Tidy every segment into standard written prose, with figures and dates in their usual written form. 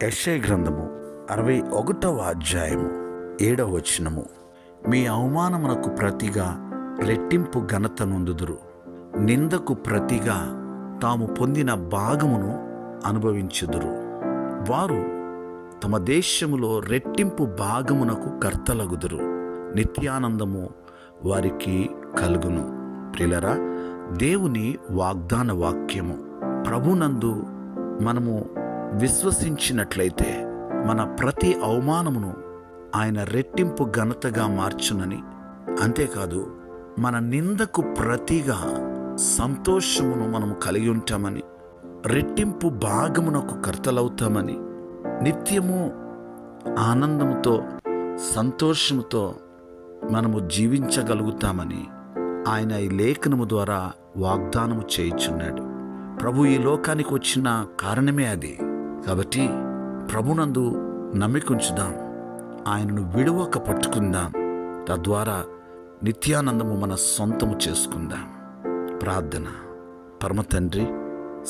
యెషయా గ్రంథము 61వ అధ్యాయము 7వ వచనము. మీ అవమానమునకు ప్రతిగా రెట్టింపు ఘనత నొందుదురు, నిందకు ప్రతిగా తాము పొందిన భాగమును అనుభవించుదురు. వారు తమ దేశములో రెట్టింపు భాగమునకు కర్తలగుదురు, నిత్యానందము వారికి కలుగును. ప్రియులరా, దేవుని వాగ్దాన వాక్యము ప్రభునందు మనము విశ్వసించినట్లయితే మన ప్రతి అవమానమును ఆయన రెట్టింపు ఘనతగా మార్చునని, అంతేకాదు మన నిందకు ప్రతిగా సంతోషమును మనము కలిగి ఉంటామని, రెట్టింపు భాగమునకు కర్తలవుతామని, నిత్యము ఆనందముతో సంతోషముతో మనము జీవించగలుగుతామని ఆయన ఈ లేఖనము ద్వారా వాగ్దానము చేయుచున్నాడు. ప్రభు ఈ లోకానికి వచ్చిన కారణమే అది. కాబట్టి ప్రభునందు నమ్మికుంచుదాం, ఆయనను విడువక పట్టుకుందాం, తద్వారా నిత్యానందము మన సొంతము చేసుకుందాం. ప్రార్థన. పరమ తండ్రి,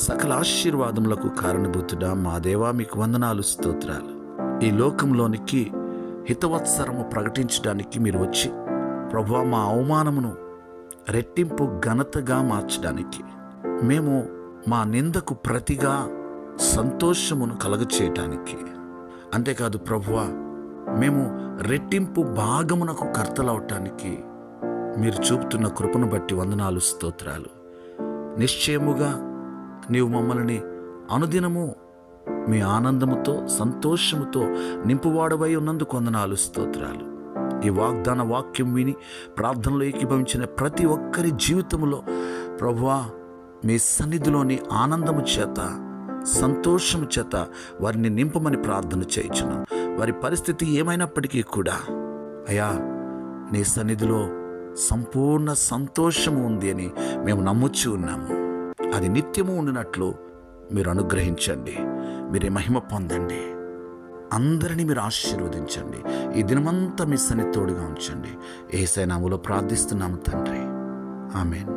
సకల ఆశీర్వాదములకు కారణభూతుడా మా దేవా, మీకు వందనాలు, స్తోత్రాలు. ఈ లోకంలోనికి హితవత్సరము ప్రకటించడానికి మీరు వచ్చి ప్రభువా మా అవమానమును రెట్టింపు ఘనతగా మార్చడానికి, మేము మా నిందకు ప్రతిగా సంతోషమును కలుగచేయటానికి, అంతేకాదు ప్రభువా మేము రెట్టింపు భాగమునకు కర్తలవటానికి మీరు చూపుతున్న కృపను బట్టి వందనాలు, స్తోత్రాలు. నిశ్చయముగా నీవు మమ్మల్ని అనుదినము మీ ఆనందముతో సంతోషముతో నింపువాడవై ఉన్నందుకు వందనాలు, స్తోత్రాలు. ఈ వాగ్దాన వాక్యం విని ప్రార్థనలో ఏకీభవించిన ప్రతి ఒక్కరి జీవితంలో ప్రభువా మీ సన్నిధిలోని ఆనందము చేత సంతోషము చేత వారిని నింపమని ప్రార్థన చేయించున్నాం. వారి పరిస్థితి ఏమైనప్పటికీ కూడా అయ్యా నీ సన్నిధిలో సంపూర్ణ సంతోషము ఉంది అని మేము నమ్ముచూ ఉన్నాము. అది నిత్యము ఉండినట్లు మీరు అనుగ్రహించండి. మీరే మహిమ పొందండి. అందరినీ మీరు ఆశీర్వదించండి. ఈ దినమంతా మీ సన్నిధి తోడుగా ఉంచండి. యేసయ్య నామములో ప్రార్థిస్తున్నాము తండ్రి. ఆమేన్.